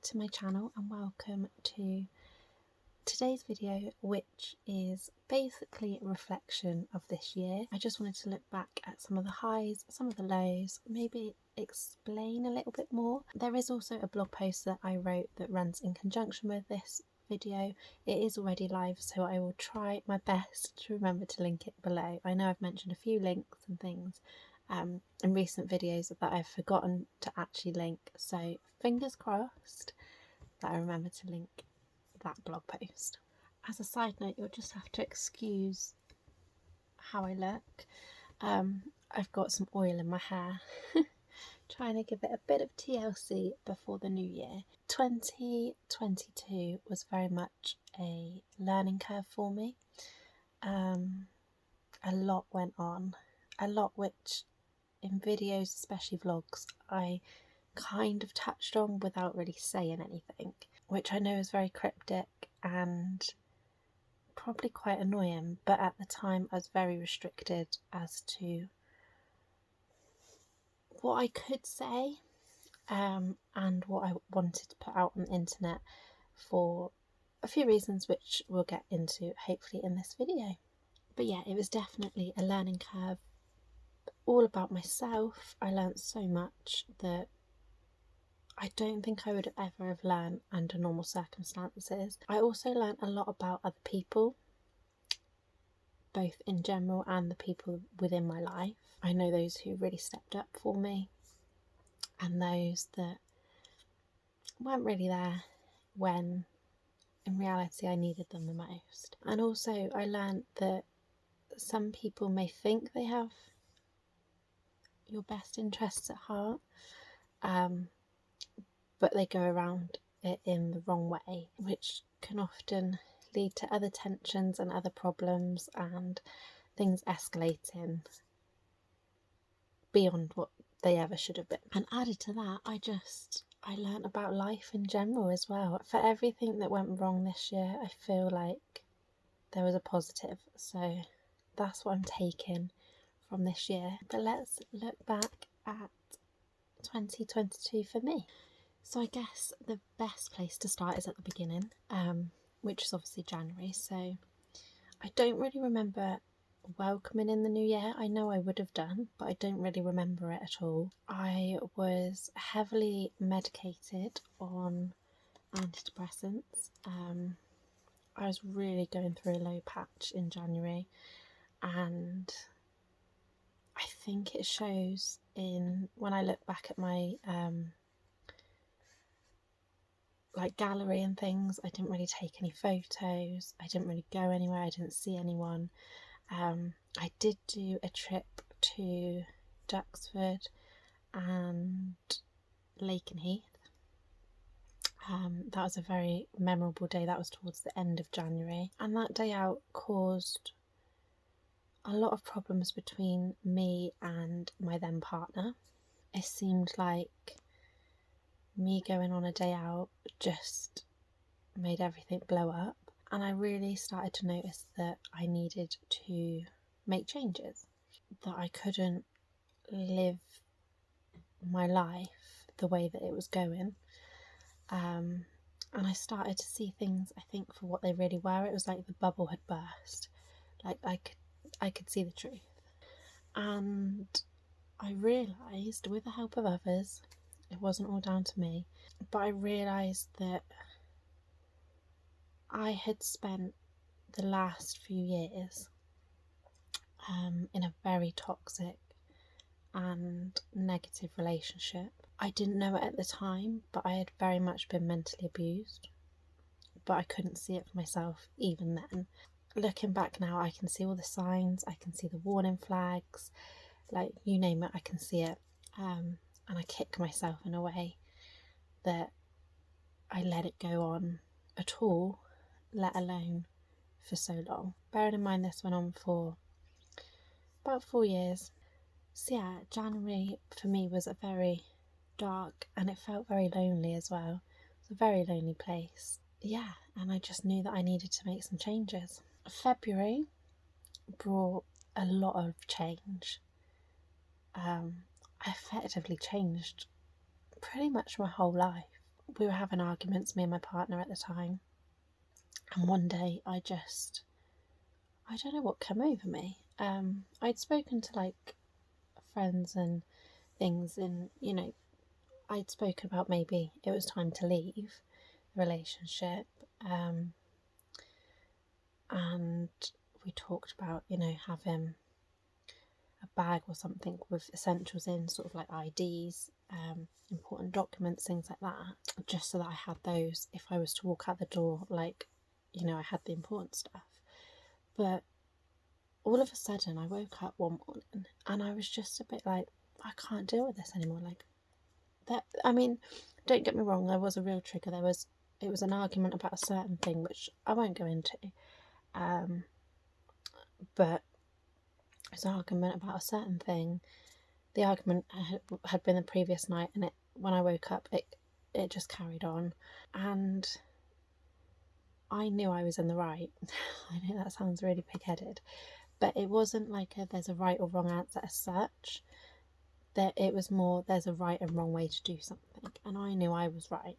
to my channel and welcome to today's video, which is basically a reflection of this year. I just wanted to look back at some of the highs, some of the lows, maybe explain a little bit more. There is also a blog post that I wrote that runs in conjunction with this video. It is already live, so I will try my best to remember to link it below. I know I've mentioned a few links and things in recent videos that I've forgotten to actually link, so fingers crossed that I remember to link that blog post. As a side note, you'll just have to excuse how I look. I've got some oil in my hair, trying to give it a bit of TLC before the new year. 2022 was very much a learning curve for me. A lot went on, a lot which in videos, especially vlogs, I kind of touched on without really saying anything, which I know is very cryptic and probably quite annoying, but at the time I was very restricted as to what I could say and what I wanted to put out on the internet for a few reasons which we'll get into hopefully in this video. But yeah, it was definitely a learning curve, all about myself. I learned so much that I don't think I would ever have learned under normal circumstances. I also learned a lot about other people, both in general and the people within my life. I know those who really stepped up for me and those that weren't really there when in reality I needed them the most. And also I learned that some people may think they have your best interests at heart, but they go around it in the wrong way, which can often lead to other tensions and other problems and things escalating beyond what they ever should have been. And added to that, I learnt about life in general as well. For everything that went wrong this year, I feel like there was a positive, so that's what I'm taking from this year. But let's look back at 2022 for me. So I guess the best place to start is at the beginning, which is obviously January. So I don't really remember welcoming in the new year. I know I would have done, but I don't really remember it at all. I was heavily medicated on antidepressants. I was really going through a low patch in January, and I think it shows in when I look back at my like gallery and things. I didn't really take any photos, I didn't really go anywhere, I didn't see anyone. I did do a trip to Duxford and Lakenheath. That was a very memorable day. That was towards the end of January, and that day out caused a lot of problems between me and my then partner. It seemed like me going on a day out just made everything blow up, and I really started to notice that I needed to make changes, that I couldn't live my life the way that it was going. And I started to see things, I think, for what they really were. It was like the bubble had burst. Like I could see the truth. And I realised, with the help of others, it wasn't all down to me, but I realised that I had spent the last few years in a very toxic and negative relationship. I didn't know it at the time, but I had very much been mentally abused, but I couldn't see it for myself even then. Looking back now, I can see all the signs, I can see the warning flags, like you name it, I can see it. And I kick myself in a way that I let it go on at all, let alone for so long. Bearing in mind this went on for about 4 years. So yeah, January for me was a very dark, and it felt very lonely as well. It was a very lonely place. Yeah, and I just knew that I needed to make some changes. February brought a lot of change. I effectively changed pretty much my whole life. we were having arguments, me and my partner at the time, and one day I don't know what came over me. I'd spoken to like friends and things, and I'd spoken about maybe it was time to leave the relationship, and we talked about having a bag or something with essentials in, sort of like IDs, important documents, things like that, just so that I had those if I was to walk out the door, like I had the important stuff. But all of a sudden I woke up one morning and I was just a bit like, I can't deal with this anymore. Like that, I mean, don't get me wrong, there was a real trigger. It was an argument about a certain thing which I won't go into, but it was an argument about a certain thing. The argument had been the previous night, and when I woke up it just carried on, and I knew I was in the right. I know that sounds really pig-headed, but it wasn't like there's a right or wrong answer as such. That it was more there's a right and wrong way to do something, and I knew I was right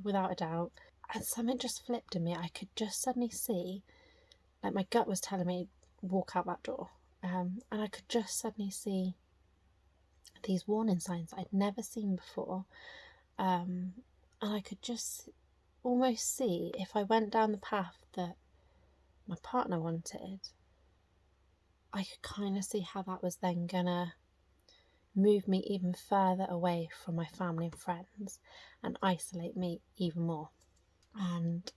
without a doubt. And something just flipped in me. I could just suddenly see, like my gut was telling me walk out that door, and I could just suddenly see these warning signs I'd never seen before, and I could just almost see if I went down the path that my partner wanted, I could kind of see how that was then gonna move me even further away from my family and friends and isolate me even more. And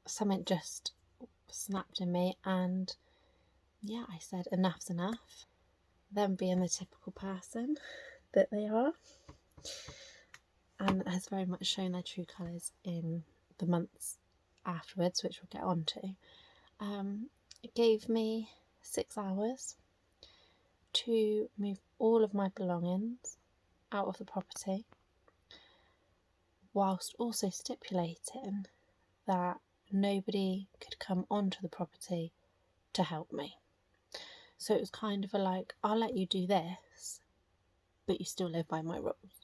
something just snapped in me, and yeah, I said enough's enough. Them being the typical person that they are, and has very much shown their true colours in the months afterwards, which we'll get on to. It gave me 6 hours to move all of my belongings out of the property, whilst also stipulating that nobody could come onto the property to help me. So it was kind of like, I'll let you do this, but you still live by my rules.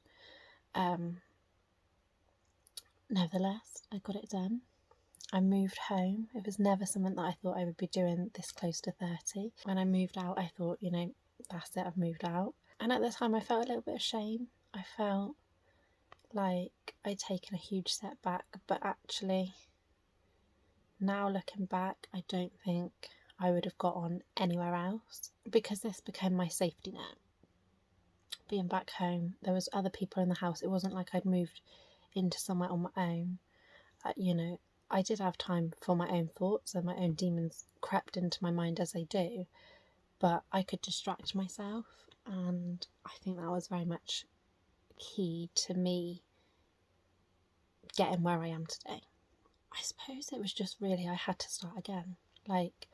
Nevertheless, I got it done. I moved home. It was never something that I thought I would be doing this close to 30. When I moved out, I thought, that's it, I've moved out. And at the time, I felt a little bit of shame. I felt like I'd taken a huge step back, but actually, now looking back, I don't think I would have got on anywhere else, because this became my safety net. Being back home, there was other people in the house. It wasn't like I'd moved into somewhere on my own. I did have time for my own thoughts, and my own demons crept into my mind as they do, but I could distract myself, and I think that was very much key to me getting where I am today. I suppose it was just really, I had to start again. Like,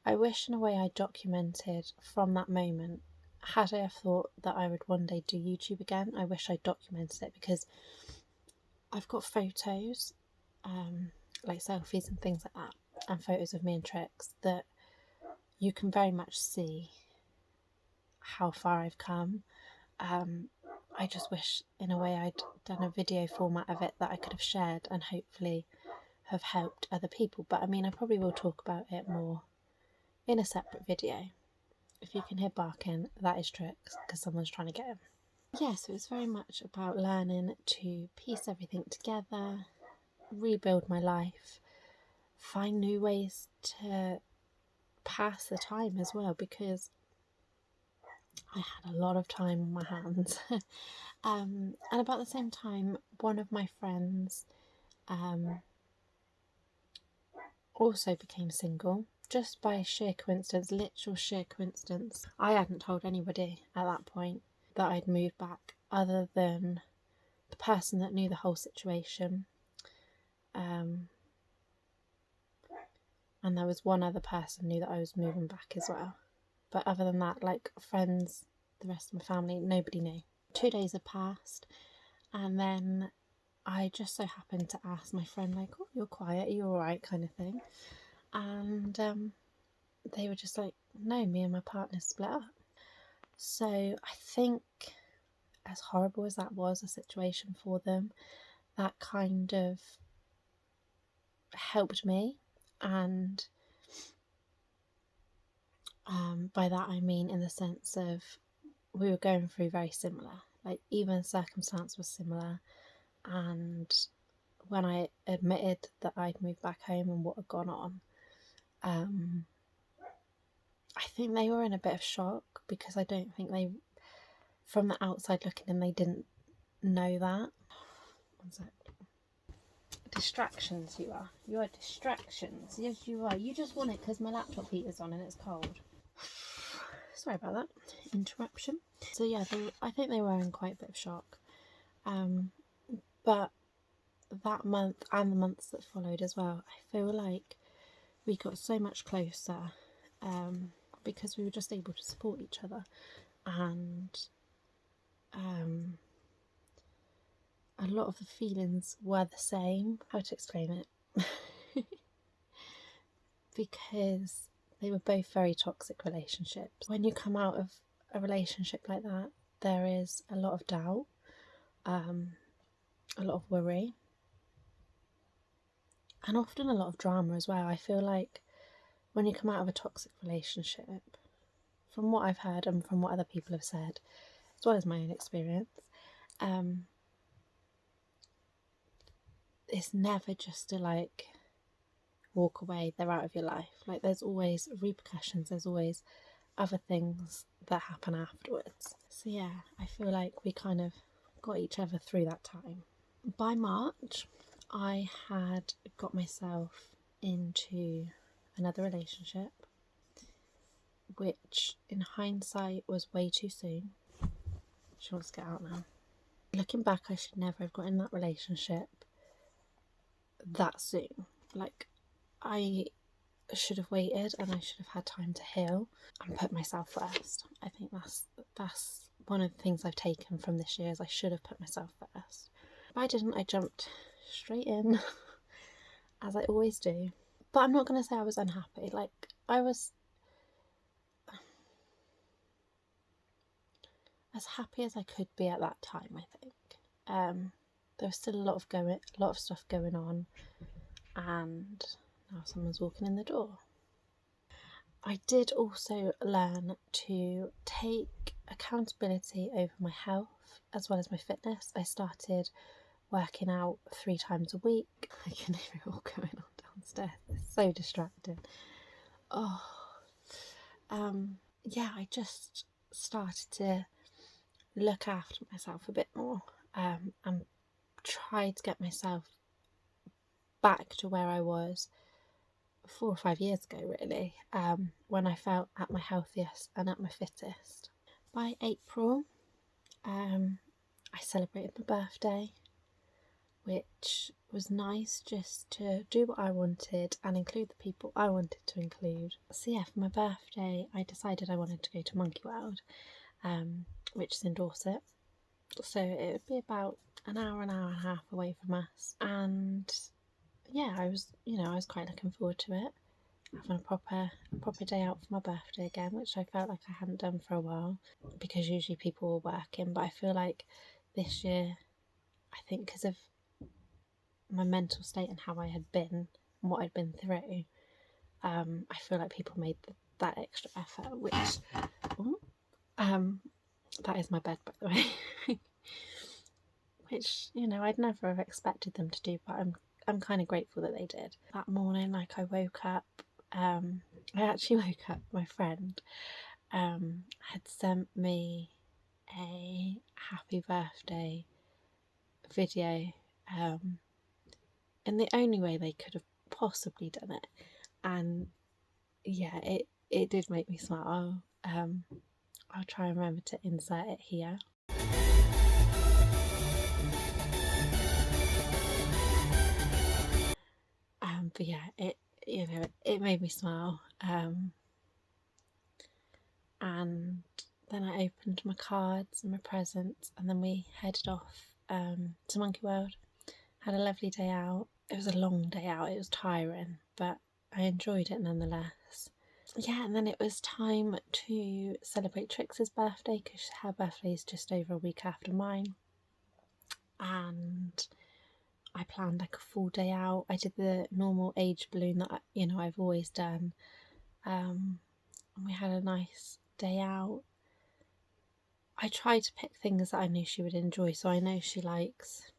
I wish in a way I documented from that moment. Had I have thought that I would one day do YouTube again, I wish I documented it, because I've got photos, like selfies and things like that, and photos of me and Trix, that you can very much see how far I've come. I just wish in a way I'd done a video format of it that I could have shared and hopefully have helped other people. But I mean, I probably will talk about it more in a separate video. If you can hear barking, that is Trix, because someone's trying to get him. Yes, it was very much about learning to piece everything together, rebuild my life, find new ways to pass the time as well, because I had a lot of time on my hands. And about the same time, one of my friends also became single, just by sheer coincidence, literal sheer coincidence. I hadn't told anybody at that point that I'd moved back, other than the person that knew the whole situation. And there was one other person who knew that I was moving back as well. But other than that, like friends, the rest of my family, nobody knew. 2 days had passed, and then I just so happened to ask my friend, like, oh, you're quiet, are you alright, kind of thing. And they were just like, no, me and my partner split up. So I think, as horrible as that was a situation for them, that kind of helped me, and by that I mean in the sense of we were going through very similar, like even circumstance was similar, and when I admitted that I'd moved back home and what had gone on, I think they were in a bit of shock, because I don't think they, from the outside looking in, they didn't know that. One sec. Distractions, you are. You are distractions. Yes, you are. You just want it because my laptop heater's on and it's cold. Sorry about that interruption. So yeah, I think they were in quite a bit of shock. But that month and the months that followed as well, I feel like we got so much closer, because we were just able to support each other, and a lot of the feelings were the same. How to explain it? Because they were both very toxic relationships. When you come out of a relationship like that, there is a lot of doubt, a lot of worry, and often a lot of drama as well. I feel like when you come out of a toxic relationship, from what I've heard and from what other people have said, as well as my own experience, it's never just to like walk away, they're out of your life. Like there's always repercussions, there's always other things that happen afterwards. So yeah, I feel like we kind of got each other through that time. By March, I had got myself into another relationship, which in hindsight was way too soon. She wants to get out now. Looking back, I should never have got in that relationship that soon. Like, I should have waited, and I should have had time to heal and put myself first. I think that's one of the things I've taken from this year, is I should have put myself first. But I didn't. I jumped straight in, as I always do. But I'm not going to say I was unhappy. Like, I was as happy as I could be at that time, I think. There was still a lot of stuff going on, and now someone's walking in the door. I did also learn to take accountability over my health as well as my fitness. I started working out 3 times a week. I can hear it all going on downstairs. It's so distracting. Yeah, I just started to look after myself a bit more, and try to get myself back to where I was 4 or 5 years ago, really, when I felt at my healthiest and at my fittest. By April, I celebrated my birthday, which was nice, just to do what I wanted and include the people I wanted to include. So yeah, for my birthday, I decided I wanted to go to Monkey World, which is in Dorset. So it would be about an hour and a half away from us. And yeah, I was quite looking forward to it. Having a proper day out for my birthday again, which I felt like I hadn't done for a while, because usually people were working. But I feel like this year, I think because of my mental state and how I had been and what I'd been through, I feel like people made that extra effort, which that is my bed, by the way. Which, I'd never have expected them to do, but I'm kind of grateful that they did. That morning, like, I woke up, my friend had sent me a happy birthday video, in the only way they could have possibly done it, and yeah, it did make me smile. I'll try and remember to insert it here. But yeah, it made me smile. And then I opened my cards and my presents, and then we headed off to Monkey World. Had a lovely day out. It was a long day out. It was tiring, but I enjoyed it nonetheless. Yeah, and then it was time to celebrate Trix's birthday, because her birthday is just over a week after mine. And I planned like a full day out. I did the normal age balloon that I've always done, and we had a nice day out. I tried to pick things that I knew she would enjoy. So I know she likes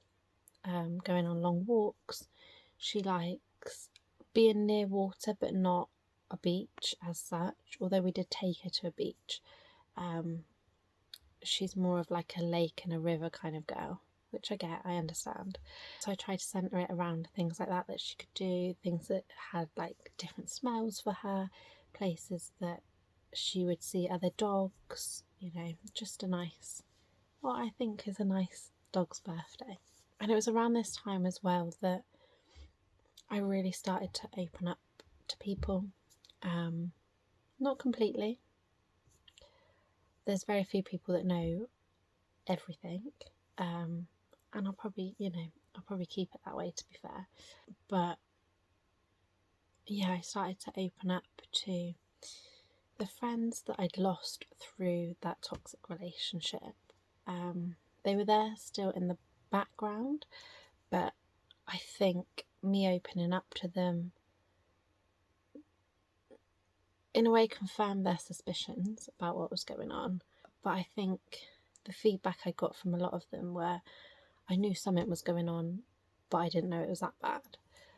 going on long walks. She likes being near water, but not a beach as such. Although we did take her to a beach, she's more of like a lake and a river kind of girl, which I understand. So I tried to centre it around things like that she could do, things that had like different smells for her, places that she would see other dogs, just what I think is a nice dog's birthday. And it was around this time as well that I really started to open up to people. Not completely. There's very few people that know everything. And I'll probably keep it that way, to be fair. But yeah, I started to open up to the friends that I'd lost through that toxic relationship. They were there still in the background, but I think me opening up to them in a way confirmed their suspicions about what was going on. But I think the feedback I got from a lot of them were, I knew something was going on, but I didn't know it was that bad.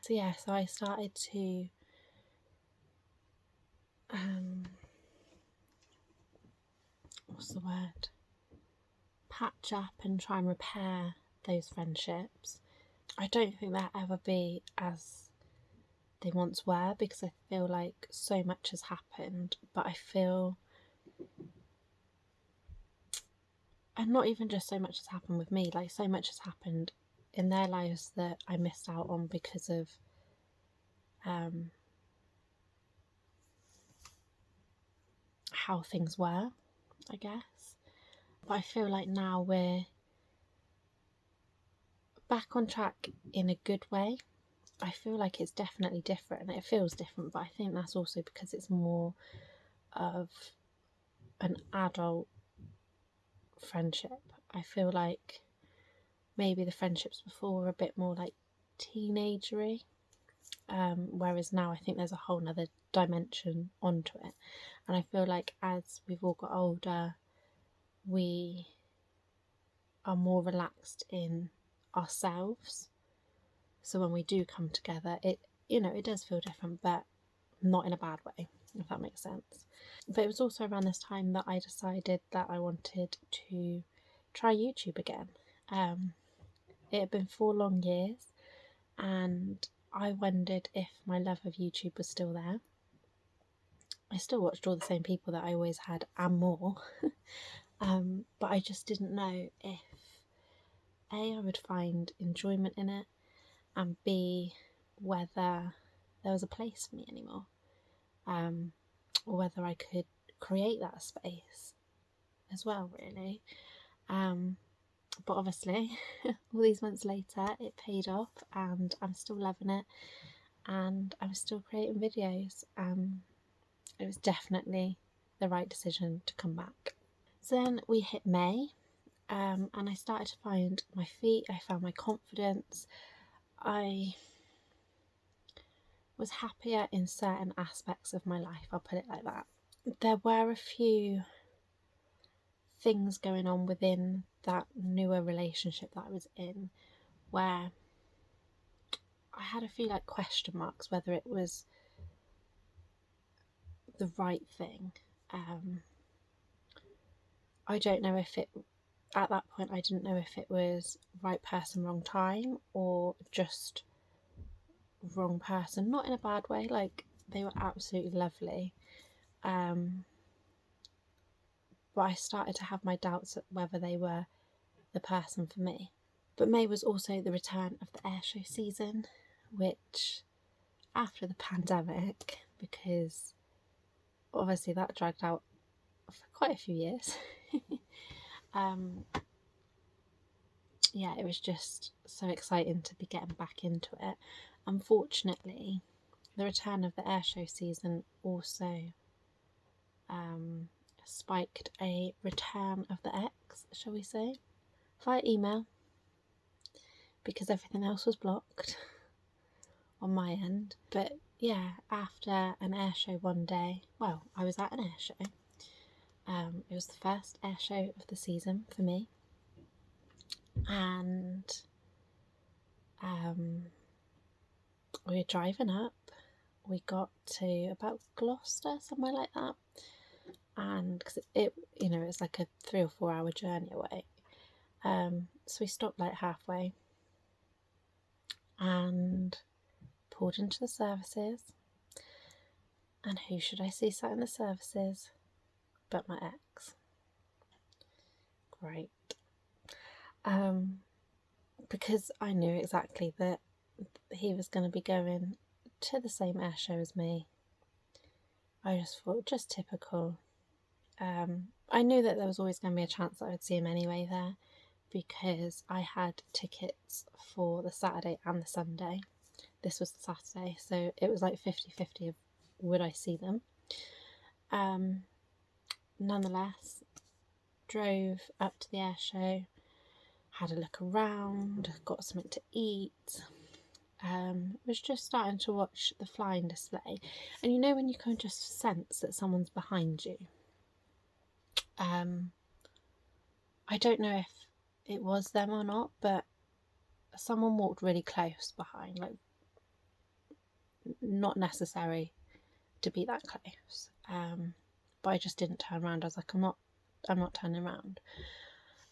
So yeah, so I started to patch up and try and repair those friendships. I don't think they'll ever be as they once were, because I feel like so much has happened, but I feel, and not even just so much has happened with me, like so much has happened in their lives that I missed out on because of how things were, I guess. But I feel like now we're back on track in a good way. I feel like it's definitely different. It feels different, but I think that's also because it's more of an adult friendship. I feel like maybe the friendships before were a bit more like teenagery, whereas now I think there's a whole nother dimension onto it. And I feel like as we've all got older, we are more relaxed in ourselves. So when we do come together, it does feel different, but not in a bad way, if that makes sense. But it was also around this time that I decided that I wanted to try YouTube again. It had been 4 long years, and I wondered if my love of YouTube was still there. I still watched all the same people that I always had and more, but I just didn't know if A, I would find enjoyment in it, and B, whether there was a place for me anymore, or whether I could create that space as well, really. But obviously, all these months later, it paid off, and I'm still loving it, and I'm still creating videos. It was definitely the right decision to come back. So then we hit May, and I started to find my feet. I found my confidence. I was happier in certain aspects of my life, I'll put it like that. There were a few things going on within that newer relationship that I was in where I had a few like question marks whether it was the right thing. I don't know if it, at that point I didn't know if it was right person, wrong time, or just wrong person. Not in a bad way, like they were absolutely lovely, but I started to have my doubts at whether they were the person for me. But May was also the return of the air show season, which after the pandemic, because obviously that dragged out for quite a few years, yeah, it was just so exciting to be getting back into it. Unfortunately, the return of the air show season also spiked a return of the ex, shall we say, via email. because everything else was blocked on my end. But yeah, after an air show one day, well, I was at an air show. It was the first air show of the season for me, and we were driving up. We got to about Gloucester, somewhere like that, and because it's like a 3 or 4 hour journey away. So we stopped like halfway and pulled into the services, and who should I see sat in the services but my ex. Great. Because I knew exactly that he was going to be going to the same air show as me. I just thought, just typical. I knew that there was always going to be a chance that I would see him anyway there, because I had tickets for the Saturday and the Sunday. This was the Saturday, so it was like 50-50 of would I see them. Nonetheless, drove up to the air show, had a look around, got something to eat. Was just starting to watch the flying display, and you know when you can just sense that someone's behind you. I don't know if it was them or not, but someone walked really close behind, like not necessary to be that close. But I just didn't turn around. I was like, I'm not turning around.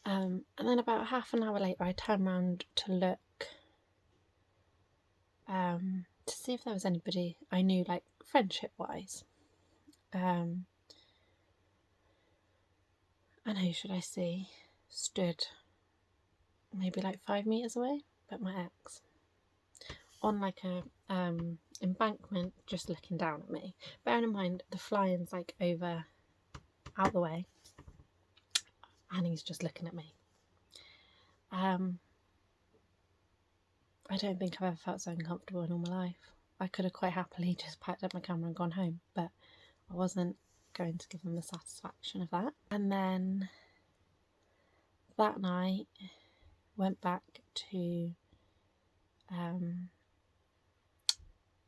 And then about half an hour later, I turned around to look to see if there was anybody I knew, like friendship-wise. And who should I see? Stood maybe like 5 meters away, but my ex, on like a embankment, just looking down at me. Bearing in mind the flying's like over out the way, and he's just looking at me. I don't think I've ever felt so uncomfortable in all my life. I could have quite happily just packed up my camera and gone home, but I wasn't going to give him the satisfaction of that. And then that night went back to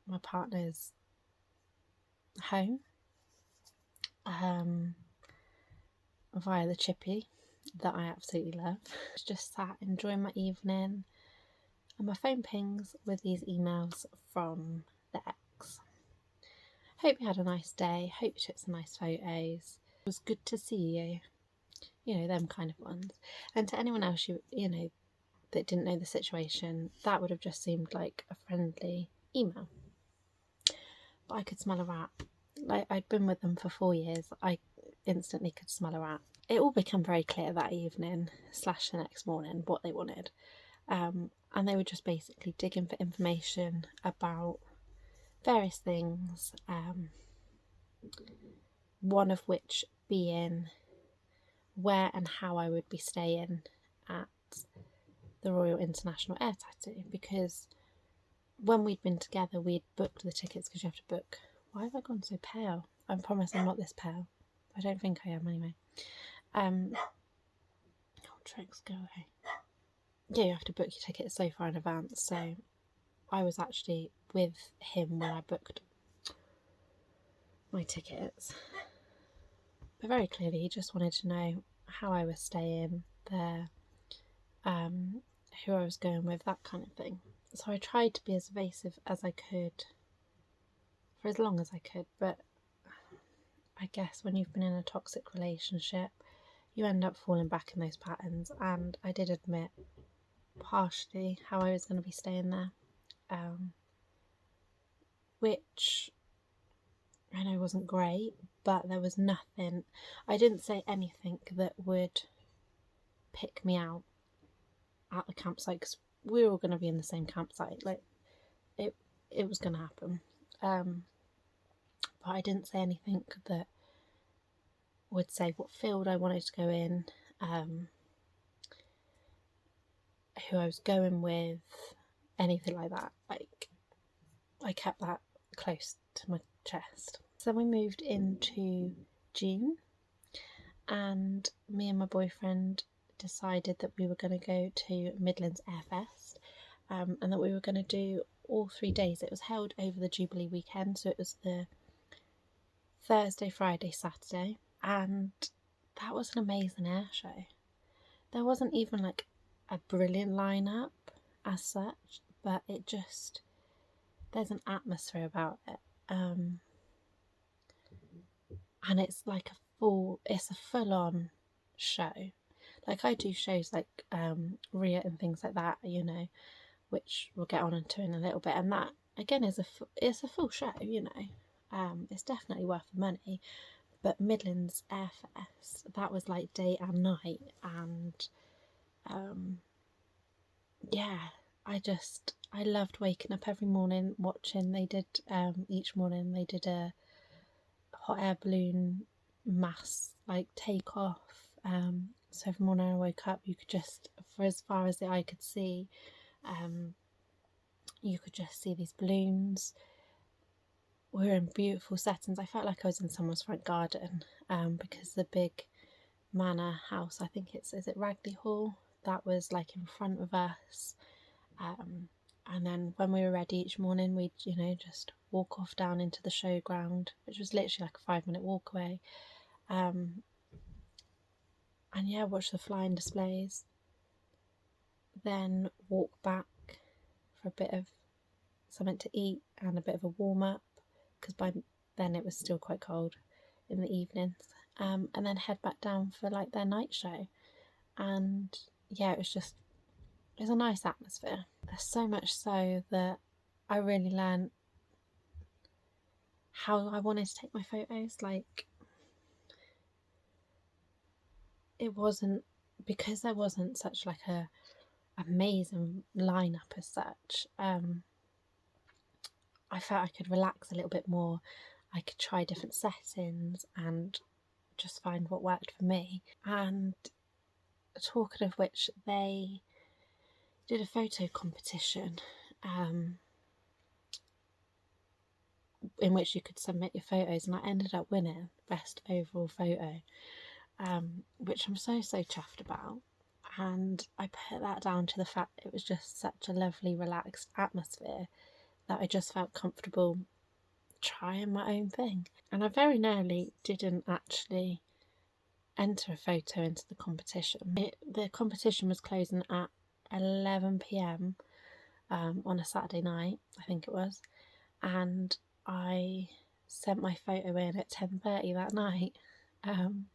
my partner's home via the chippy that I absolutely love. I was just sat enjoying my evening, and my phone pings with these emails from the ex. Hope you had a nice day, hope you took some nice photos, it was good to see you, you know, them kind of ones. And to anyone else you know that didn't know the situation, that would have just seemed like a friendly email. But I could smell a rat. Like, I'd been with them for 4 years, I instantly could smell a rat. It all became very clear that evening / the next morning what they wanted. And they were just basically digging for information about various things, one of which being where and how I would be staying at the Royal International Air Tattoo, because when we'd been together we'd booked the tickets, because you have to book. Why have I gone so pale? I promise I'm not this pale. I don't think I am anyway. Tricks, go away. Yeah, you have to book your tickets so far in advance, so I was actually with him when I booked my tickets. But very clearly he just wanted to know how I was staying there, who I was going with, that kind of thing. So I tried to be as evasive as I could for as long as I could, but I guess when you've been in a toxic relationship you end up falling back in those patterns, and I did admit partially how I was going to be staying there, which I know wasn't great, but there was nothing, I didn't say anything that would pick me out at the campsite, because we were all going to be in the same campsite, like it was going to happen. But I didn't say anything that would say what field I wanted to go in, who I was going with, anything like that. Like, I kept that close to my chest. So we moved into June, and me and my boyfriend decided that we were going to go to Midlands Air Fest, and that we were going to do all 3 days. It was held over the Jubilee weekend, so it was the Thursday, Friday, Saturday, and that was an amazing air show. There wasn't even like a brilliant lineup as such, but it just, there's an atmosphere about it, and it's like it's a full-on show. Like I do shows like Ria and things like that, you know, which we'll get on into in a little bit, and that again is it's a full show, you know. It's definitely worth the money. But Midlands Air Fest, that was like day and night, and yeah, I loved waking up every morning watching. They did each morning they did a hot air balloon mass like take off. So every morning I woke up, you could just, for as far as the eye could see, you could just see these balloons. We were in beautiful settings. I felt like I was in someone's front garden, because the big manor house, I think is it Ragley Hall, that was like in front of us. And then when we were ready each morning, we'd, you know, just walk off down into the showground, which was literally like a 5-minute walk away. And yeah, watch the flying displays. Then walk back for a bit of something to eat and a bit of a warm up, because by then it was still quite cold in the evenings. And then head back down for like their night show. And yeah, it was a nice atmosphere. So much so that I really learned how I wanted to take my photos. Like, it wasn't, because there wasn't such like a amazing lineup as such, I felt I could relax a little bit more. I could try different settings and just find what worked for me. And talking of which, they did a photo competition in which you could submit your photos, and I ended up winning best overall photo, which I'm so chuffed about. And I put that down to the fact it was just such a lovely relaxed atmosphere that I just felt comfortable trying my own thing. And I very nearly didn't actually enter a photo into the competition. The competition was closing at 11 p.m. On a Saturday night, I think it was, and I sent my photo in at 10:30 that night, and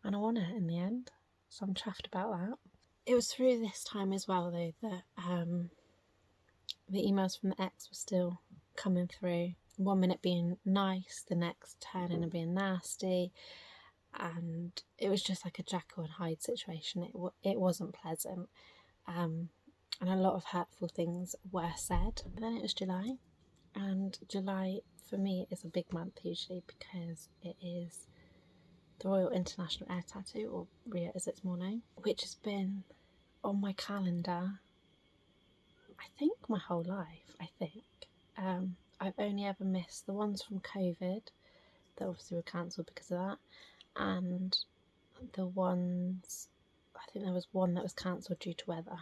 I won it in the end, so I'm chuffed about that. It was through this time as well though that the emails from the ex were still coming through, 1 minute being nice, the next turning and being nasty, and it was just like a Jekyll and Hyde situation. It wasn't pleasant, and a lot of hurtful things were said. But then it was July, and July for me is a big month usually because it is the Royal International Air Tattoo, or RIA as it's more known, which has been on my calendar I think my whole life. I've only ever missed the ones from COVID that obviously were cancelled because of that, and the ones, I think there was one that was cancelled due to weather.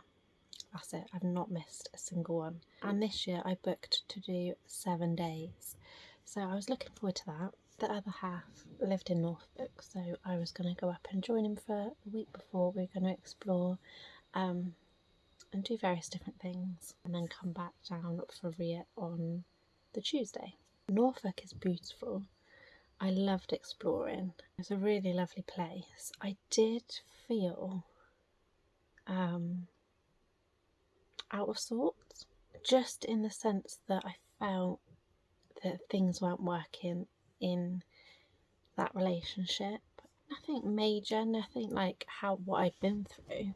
That's it. I've not missed a single one. And this year I booked to do 7 days, so I was looking forward to that. The other half lived in Norfolk, so I was going to go up and join him for the week before. We were going to explore and do various different things, and then come back down for RIA on the Tuesday. Norfolk is beautiful. I loved exploring. It's a really lovely place. I did feel out of sorts, just in the sense that I felt that things weren't working in that relationship. Nothing major, nothing like what I've been through.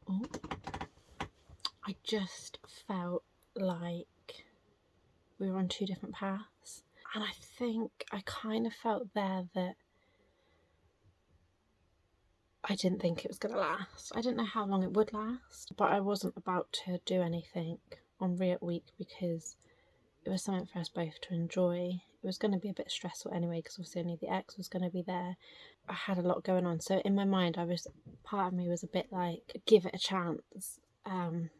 Oh. I just felt like we were on two different paths, and I think I kind of felt there that I didn't think it was going to last. I didn't know how long it would last, but I wasn't about to do anything on RIA week because it was something for us both to enjoy. It was going to be a bit stressful anyway because obviously only the ex was going to be there. I had a lot going on, so in my mind part of me was a bit like, give it a chance.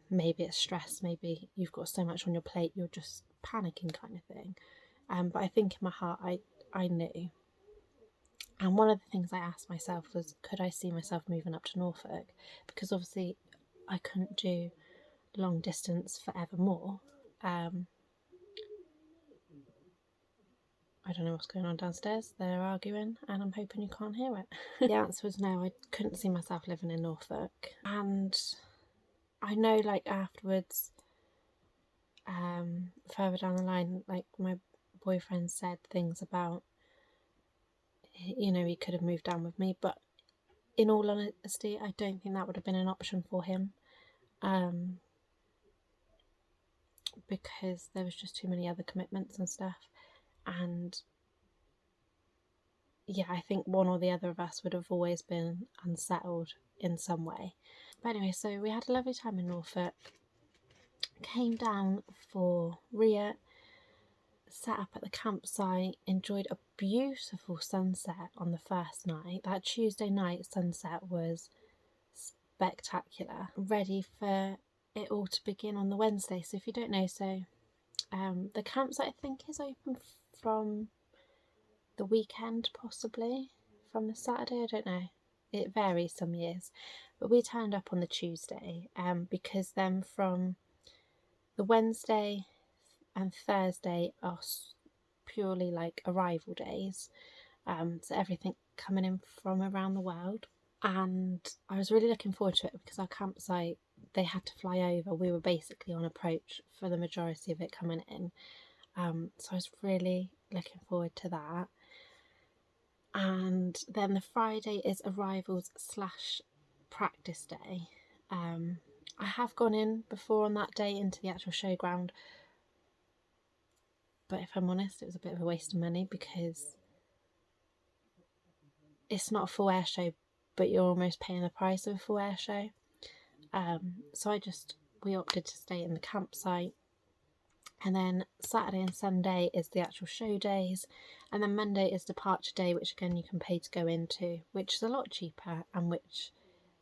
Maybe it's stress, maybe you've got so much on your plate you're just panicking, kind of thing. But I think in my heart I knew. And one of the things I asked myself was, could I see myself moving up to Norfolk? Because obviously I couldn't do long distance forevermore. I don't know what's going on downstairs. They're arguing and I'm hoping you can't hear it. The answer was no, I couldn't see myself living in Norfolk. And I know, like, afterwards, further down the line, like, my boyfriend said things about, you know, he could have moved down with me, but in all honesty, I don't think that would have been an option for him, because there was just too many other commitments and stuff. And yeah, I think one or the other of us would have always been unsettled in some way. But anyway, so we had a lovely time in Norfolk, came down for Ria, sat up at the campsite, enjoyed a beautiful sunset on the first night. That Tuesday night sunset was spectacular. Ready for it all to begin on the Wednesday. So if you don't know, the campsite, I think, is open from the weekend, possibly from the Saturday, I don't know, it varies some years, but we turned up on the Tuesday, because then from the Wednesday and Thursday are purely like arrival days, so everything coming in from around the world. And I was really looking forward to it because our campsite, they had to fly over. We were basically on approach for the majority of it coming in, so I was really looking forward to that. And then the Friday is arrivals / practice day. I have gone in before on that day into the actual showground, but if I'm honest, it was a bit of a waste of money because it's not a full air show, but you're almost paying the price of a full air show. So we opted to stay in the campsite. And then Saturday and Sunday is the actual show days. And then Monday is departure day, which again you can pay to go into, which is a lot cheaper, and which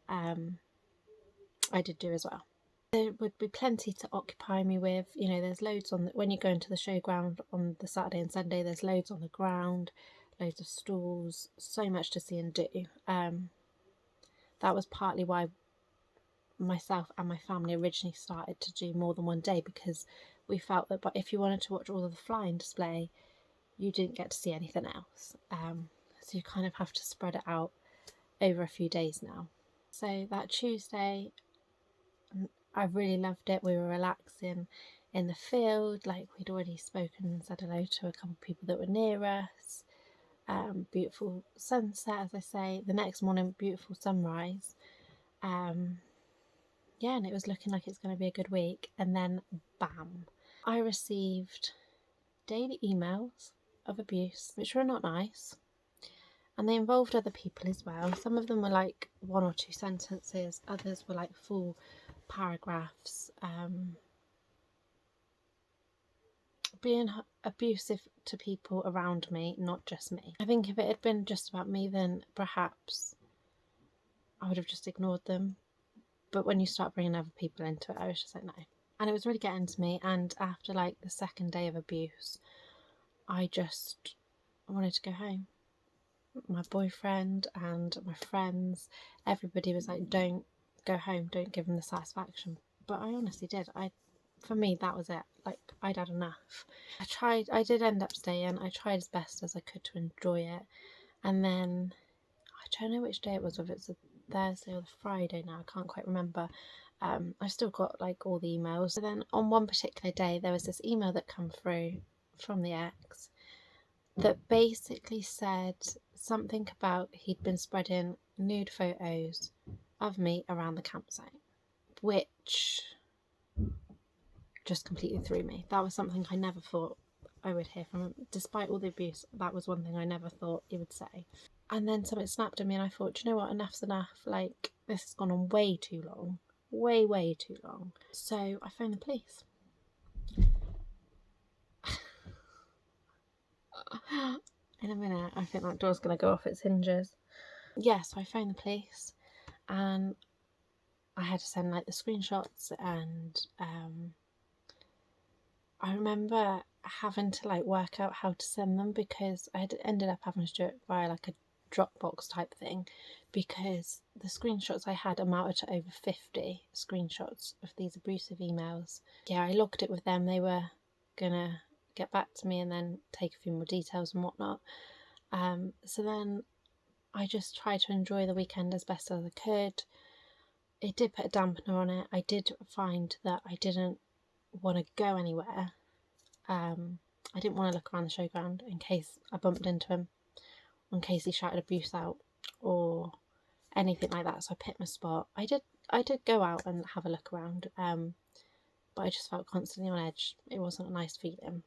I did do as well. There would be plenty to occupy me with. You know, there's loads when you go into the showground on the Saturday and Sunday, there's loads on the ground, loads of stalls, so much to see and do. That was partly why myself and my family originally started to do more than one day, because we felt that, but if you wanted to watch all of the flying display, you didn't get to see anything else. So you kind of have to spread it out over a few days now. So that Tuesday, I really loved it. We were relaxing in the field, like we'd already spoken and said hello to a couple of people that were near us. Beautiful sunset, as I say. The next morning, beautiful sunrise. Yeah, and it was looking like it's going to be a good week. And then, bam, I received daily emails of abuse, which were not nice. And they involved other people as well. Some of them were like 1 or 2 sentences. Others were like full paragraphs. Being abusive to people around me, not just me. I think if it had been just about me, then perhaps I would have just ignored them. But when you start bringing other people into it, I was just like, no. And it was really getting to me. And after like the second day of abuse, I just wanted to go home. My boyfriend and my friends, everybody was like, don't go home, don't give them the satisfaction. But I honestly did. For me, that was it. Like, I'd had enough. I did end up staying. I tried as best as I could to enjoy it. And then, I don't know which day it was, whether it's a Thursday or the Friday now, I can't quite remember. I've still got like all the emails. So then on one particular day, there was this email that come through from the ex that basically said something about he'd been spreading nude photos of me around the campsite, which just completely threw me. That was something I never thought I would hear from him. Despite all the abuse, that was one thing I never thought he would say. And then something snapped at me and I thought, do you know what, enough's enough. Like, this has gone on way too long. Way too long. So I phoned the police. In a minute, I think that door's going to go off its hinges. Yeah, so I phoned the police and I had to send like the screenshots, and I remember having to like work out how to send them, because I had ended up having to do it via like a Dropbox type thing, because the screenshots I had amounted to over 50 screenshots of these abusive emails. Yeah, I logged it with them. They were gonna get back to me and then take a few more details and whatnot. So then I just tried to enjoy the weekend as best as I could. It did put a dampener on it. I did find that I didn't want to go anywhere. I didn't want to look around the showground in case I bumped into him, in case he shouted abuse out or anything like that. So I picked my spot. I did go out and have a look around, but I just felt constantly on edge. It wasn't a nice feeling.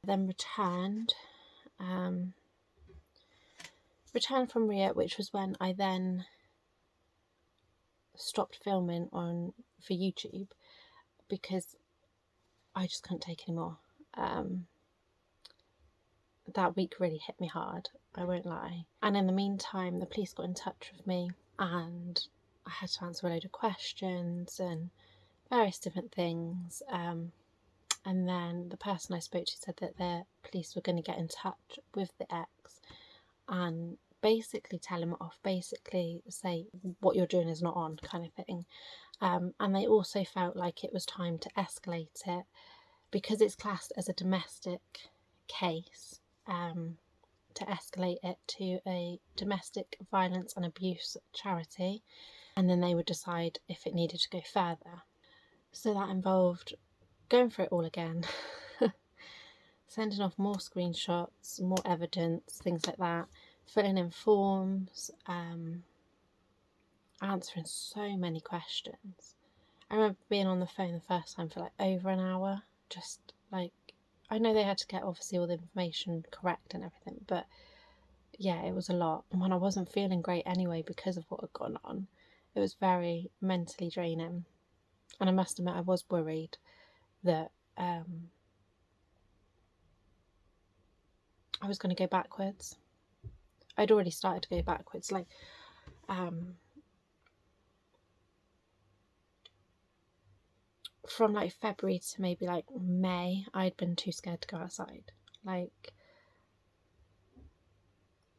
I then returned from Rio, which was when I then stopped filming for YouTube, because I just couldn't take any more. That week really hit me hard, I won't lie. And in the meantime, the police got in touch with me, and I had to answer a load of questions and various different things. And then the person I spoke to said that the police were going to get in touch with the ex and basically tell him off, basically say what you're doing is not on, kind of thing. And they also felt like it was time to escalate it, because it's classed as a domestic case, to escalate it to a domestic violence and abuse charity, and then they would decide if it needed to go further. So that involved going through it all again, sending off more screenshots, more evidence, things like that, filling in forms, answering so many questions. I remember being on the phone the first time for like over an hour, just like, I know they had to get obviously all the information correct and everything, but yeah, it was a lot. And when I wasn't feeling great anyway because of what had gone on, it was very mentally draining. And I must admit, I was worried that I was going to go backwards. I'd already started to go backwards. Like, from like February to maybe like May, I'd been too scared to go outside. Like,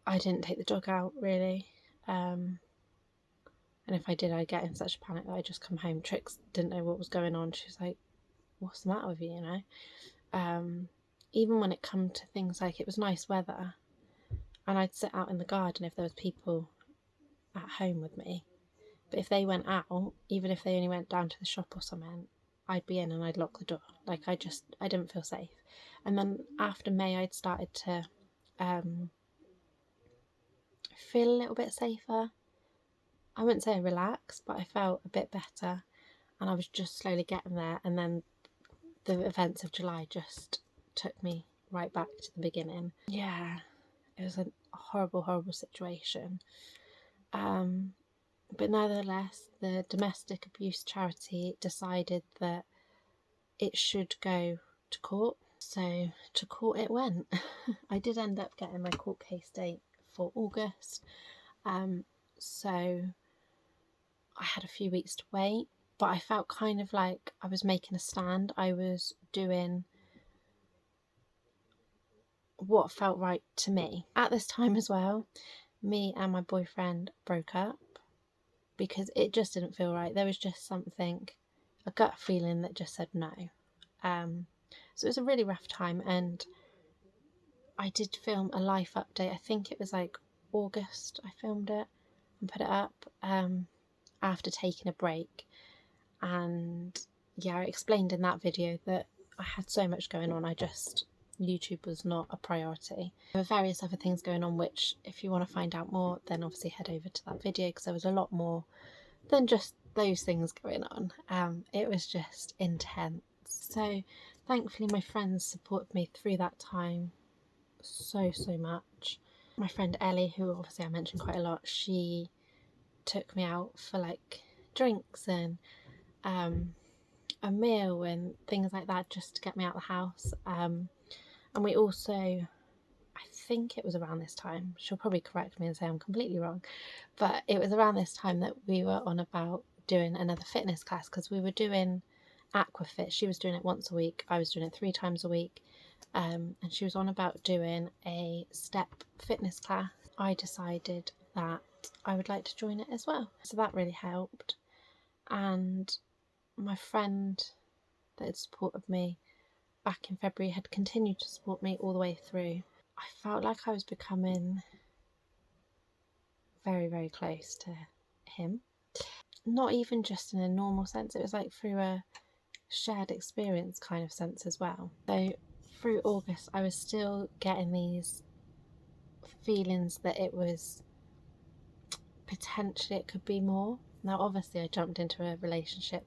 I didn't take the dog out really. And if I did, I'd get in such a panic that I'd just come home. Trix didn't know what was going on. She was like, what's the matter with you, you know? Even when it come to things like, it was nice weather and I'd sit out in the garden if there was people at home with me. But if they went out, even if they only went down to the shop or something, I'd be in and I'd lock the door. Like, I didn't feel safe. And then after May, I'd started to feel a little bit safer. I wouldn't say relaxed, but I felt a bit better, and I was just slowly getting there. And then the events of July just took me right back to the beginning. Yeah, it was a horrible, horrible situation. But nevertheless, the domestic abuse charity decided that it should go to court. So to court it went. I did end up getting my court case date for August. So I had a few weeks to wait, but I felt kind of like I was making a stand. I was doing what felt right to me. At this time as well, me and my boyfriend broke up because it just didn't feel right. There was just something, a gut feeling that just said no. So it was a really rough time, and I did film a life update. I think it was like August I filmed it and put it up after taking a break. And yeah, I explained in that video that I had so much going on, YouTube was not a priority. There were various other things going on, which if you want to find out more, then obviously head over to that video, because there was a lot more than just those things going on. It was just intense. So thankfully my friends supported me through that time so much. My friend Ellie, who obviously I mentioned quite a lot, she took me out for like drinks and a meal and things like that, just to get me out of the house. And we also, I think it was around this time, she'll probably correct me and say I'm completely wrong, but it was around this time that we were on about doing another fitness class, because we were doing aquafit. She was doing it once a week, I was doing it 3 times a week, and she was on about doing a step fitness class. I decided that I would like to join it as well, so that really helped. And my friend that had supported me back in February had continued to support me all the way through. I felt like I was becoming very, very close to him. Not even just in a normal sense, it was like through a shared experience kind of sense as well. So through August, I was still getting these feelings that it was potentially, it could be more. Now, obviously, I jumped into a relationship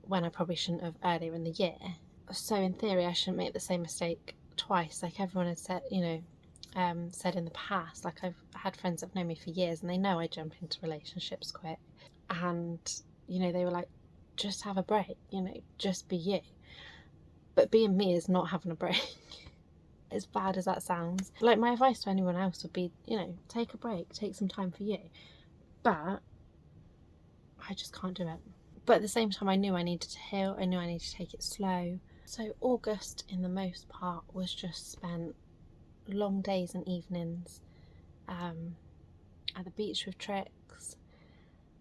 when I probably shouldn't have earlier in the year. So in theory, I shouldn't make the same mistake twice. Like everyone had said, said in the past, like I've had friends that have known me for years and they know I jump into relationships quick. And, they were like, just have a break, just be you. But being me is not having a break. As bad as that sounds. Like, my advice to anyone else would be, take a break, take some time for you. But I just can't do it. But at the same time, I knew I needed to heal. I knew I needed to take it slow. So August, in the most part, was just spent long days and evenings at the beach with Trix,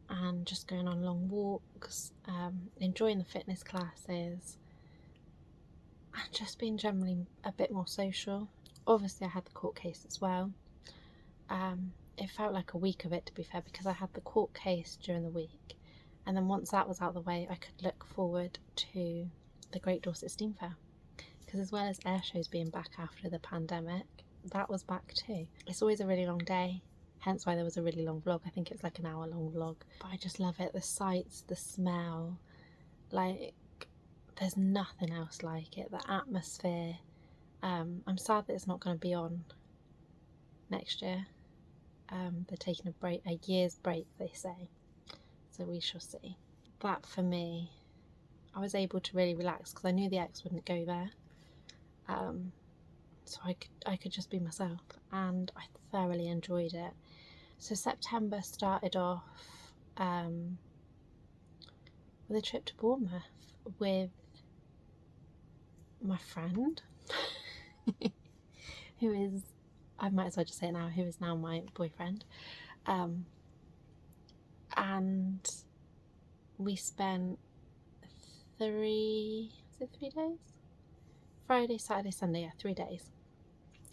and just going on long walks, enjoying the fitness classes, and just being generally a bit more social. Obviously, I had the court case as well. It felt like a week of it, to be fair, because I had the court case during the week, and then once that was out of the way, I could look forward to the Great Dorset Steam Fair, because as well as air shows being back after the pandemic, that was back too. It's always a really long day, hence why there was a really long vlog. I think it's like an hour long vlog, but I just love it. The sights, the smell, like there's nothing else like it. The atmosphere. I'm sad that it's not going to be on next year. They're taking a year's break, they say, so we shall see. That for me, I was able to really relax because I knew the ex wouldn't go there, so I could just be myself, and I thoroughly enjoyed it. So September started off with a trip to Bournemouth with my friend, who is, I might as well just say it now, who is now my boyfriend, and we spent 3 days? Friday, Saturday, Sunday, yeah, 3 days.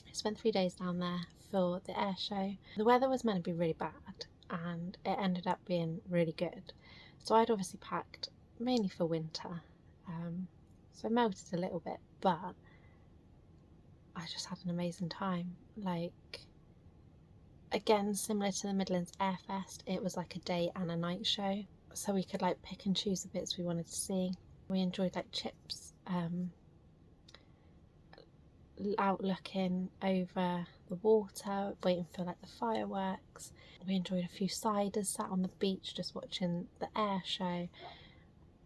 I spent 3 days down there for the air show. The weather was meant to be really bad, and it ended up being really good. So I'd obviously packed mainly for winter, so I melted a little bit, but I just had an amazing time. Like, again, similar to the Midlands Air Fest, it was like a day and a night show, so we could like pick and choose the bits we wanted to see. We enjoyed like chips, out looking over the water, waiting for like the fireworks. We enjoyed a few ciders, sat on the beach just watching the air show.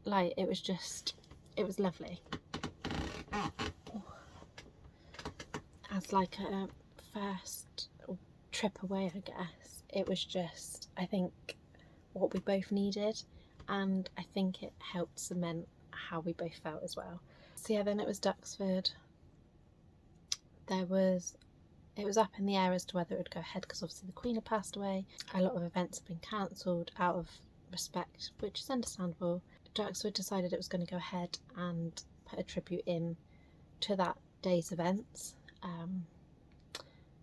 Like, it was lovely. As like a first trip away, I guess, it was just, I think, what we both needed, and I think it helped cement how we both felt as well. So yeah, then it was Duxford. It was up in the air as to whether it would go ahead, because obviously the Queen had passed away. A lot of events have been cancelled out of respect, which is understandable. Duxford decided it was going to go ahead and put a tribute in to that day's events.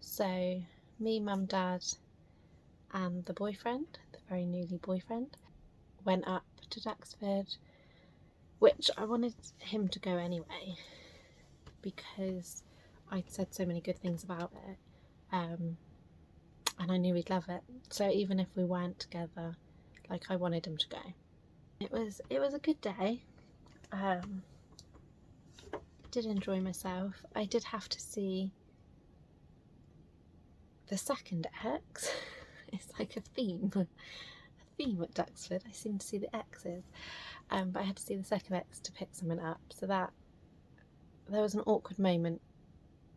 So me, mum, dad and the boyfriend, the very newly boyfriend, went up to Duxford, which I wanted him to go anyway because I'd said so many good things about it, and I knew he'd love it. So even if we weren't together, like, I wanted him to go. It was a good day. Did enjoy myself. I did have to see the second ex. It's like a theme at Duxford. I seem to see the exes, but I had to see the second ex to pick something up. So that there was an awkward moment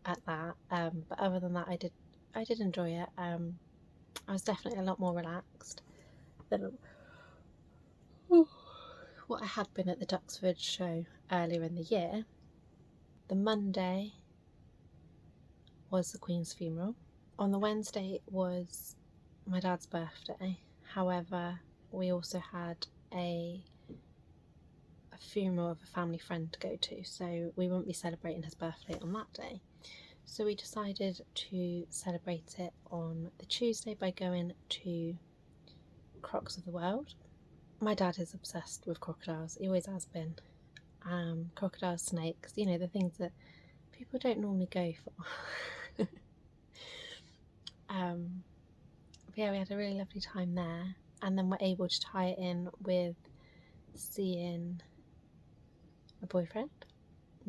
at that, but other than that, I did enjoy it. I was definitely a lot more relaxed than what I had been at the Duxford show earlier in the year, the Monday was the Queen's funeral. On the Wednesday was my dad's birthday. However, we also had a funeral of a family friend to go to, so we wouldn't be celebrating his birthday on that day. So we decided to celebrate it on the Tuesday by going to Crocs of the World. My dad is obsessed with crocodiles, he always has been. Crocodiles, snakes, you know, the things that people don't normally go for. But yeah, we had a really lovely time there, and then we're able to tie it in with seeing my boyfriend,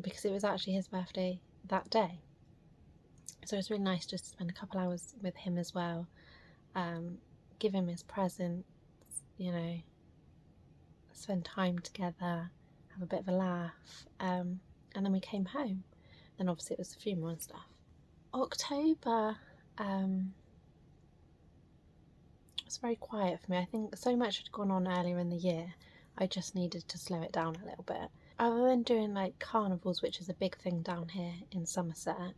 because it was actually his birthday that day. So it was really nice just to spend a couple hours with him as well, give him his presents, you know, spend time together, have a bit of a laugh, and then we came home. Then obviously it was the funeral and stuff. October was very quiet for me. I think so much had gone on earlier in the year, I just needed to slow it down a little bit. Other than doing like carnivals, which is a big thing down here in Somerset,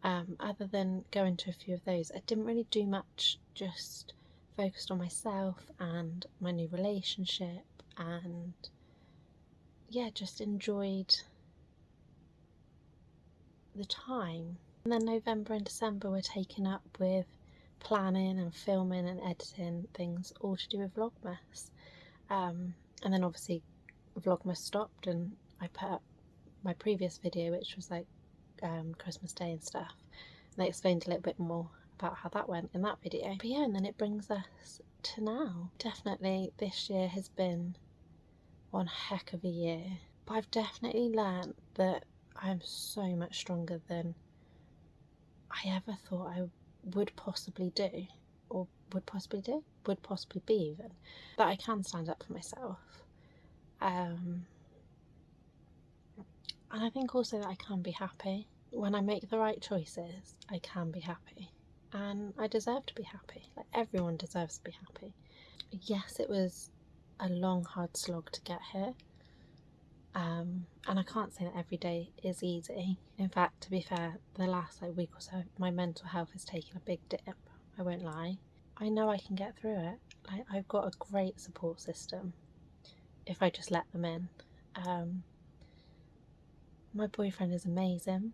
other than going to a few of those, I didn't really do much, just focused on myself and my new relationship, and yeah, just enjoyed the time. And then November and December were taken up with planning and filming and editing things, all to do with Vlogmas. And then obviously Vlogmas stopped, and I put up my previous video, which was like Christmas Day and stuff, and I explained a little bit more about how that went in that video. But yeah, and then it brings us to now. Definitely this year has been one heck of a year, but I've definitely learned that I'm so much stronger than I ever thought I would possibly do, or would possibly be even, that I can stand up for myself. And I think also that I can be happy. When I make the right choices, I can be happy. And I deserve to be happy. Like, everyone deserves to be happy. Yes, it was a long, hard slog to get here. And I can't say that every day is easy. In fact, to be fair, the last week or so, my mental health has taken a big dip. I won't lie. I know I can get through it. I've got a great support system if I just let them in. My boyfriend is amazing.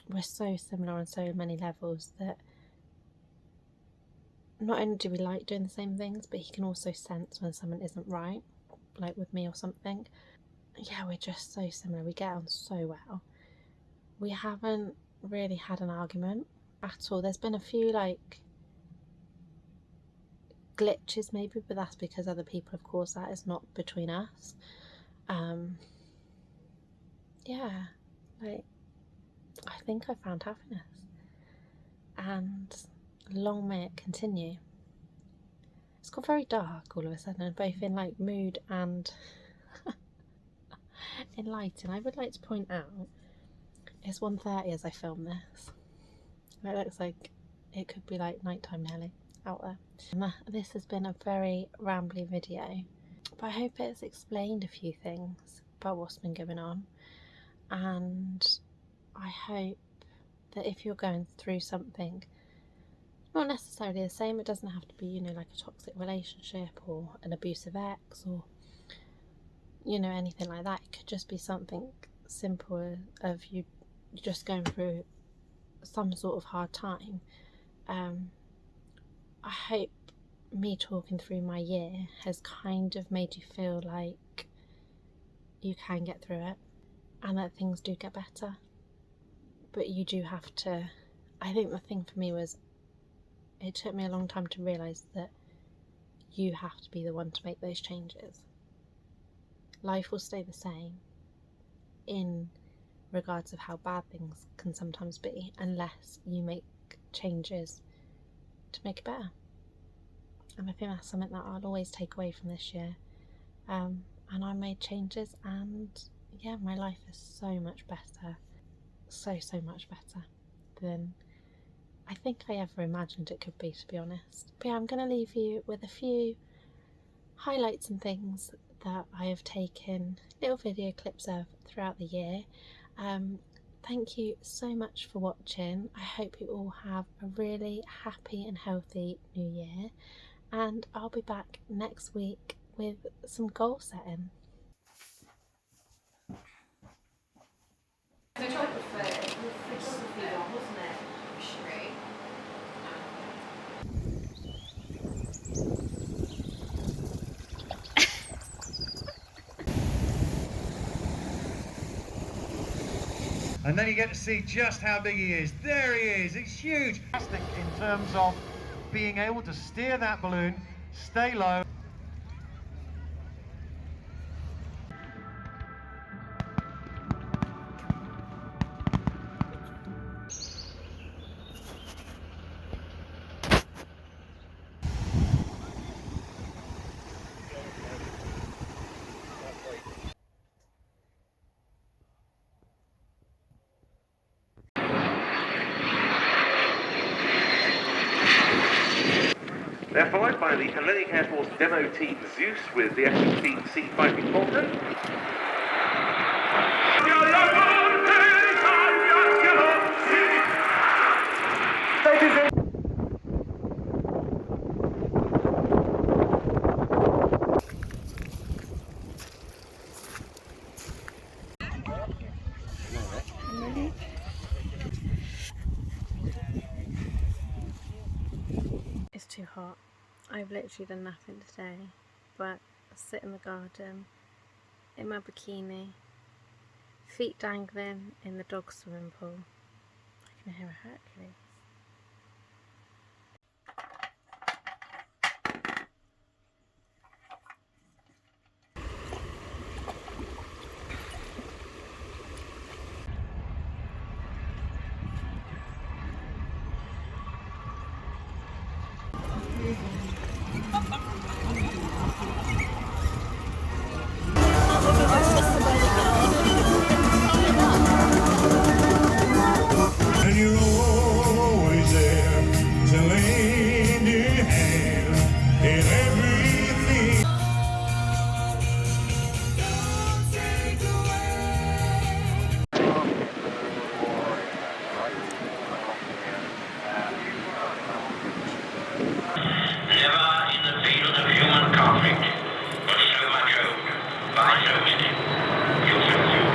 We're so similar on so many levels that not only do we like doing the same things, but he can also sense when someone isn't right, like with me or something. Yeah, we're just so similar. We get on so well. We haven't really had an argument at all. There's been a few like glitches maybe, but that's because other people have caused that. It's not between us. Yeah, like, I think I found happiness, and long may it continue. It's got very dark all of a sudden, both in like mood and in lighting. I would like to point out it's 1:30 as I film this. It looks like it could be like nighttime nearly out there. And this has been a very rambly video, but I hope it's explained a few things about what's been going on, and I hope that if you're going through something, not necessarily the same, it doesn't have to be, you know, like a toxic relationship or an abusive ex or, you know, anything like that. It could just be something simple of you just going through some sort of hard time. I hope me talking through my year has kind of made you feel like you can get through it and that things do get better. But you do have to, I think the thing for me was, it took me a long time to realise that you have to be the one to make those changes. Life will stay the same in regards of how bad things can sometimes be, unless you make changes to make it better. And I think that's something that I'll always take away from this year. And I made changes, and yeah, my life is so much better. So much better than I think I ever imagined it could be, to be honest. But yeah, I'm going to leave you with a few highlights and things that I have taken little video clips of throughout the year. Thank you so much for watching. I hope you all have a really happy and healthy new year, and I'll be back next week with some goal setting. And then you get to see just how big he is. There he is, it's huge. Fantastic in terms of being able to steer that balloon, stay low. They're followed by the Hellenic Air Force demo team Zeus with the F-16C Fighting Falcon. It's too hot. I've literally done nothing today but sit in the garden in my bikini, feet dangling in the dog swimming pool. I can hear a Hercules. And you're always there to lend your hand in everything. Never in the field of human conflict was so much hope by so many. You felt it.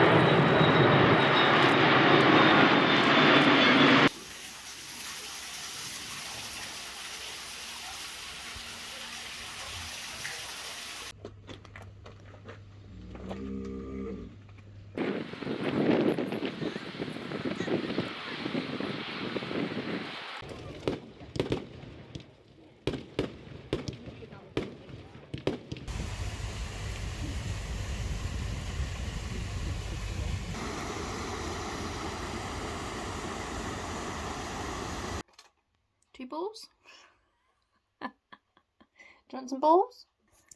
Two balls? Do you want some balls?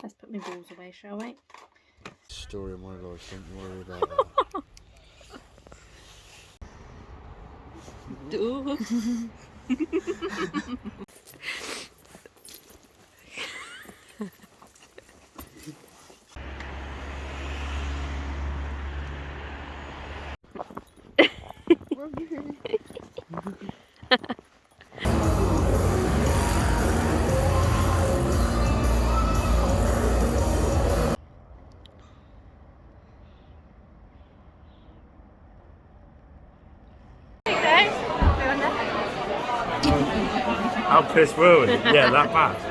Let's put my balls away, shall we? Story of my life, don't worry about that. How pissed were we? Yeah, that bad.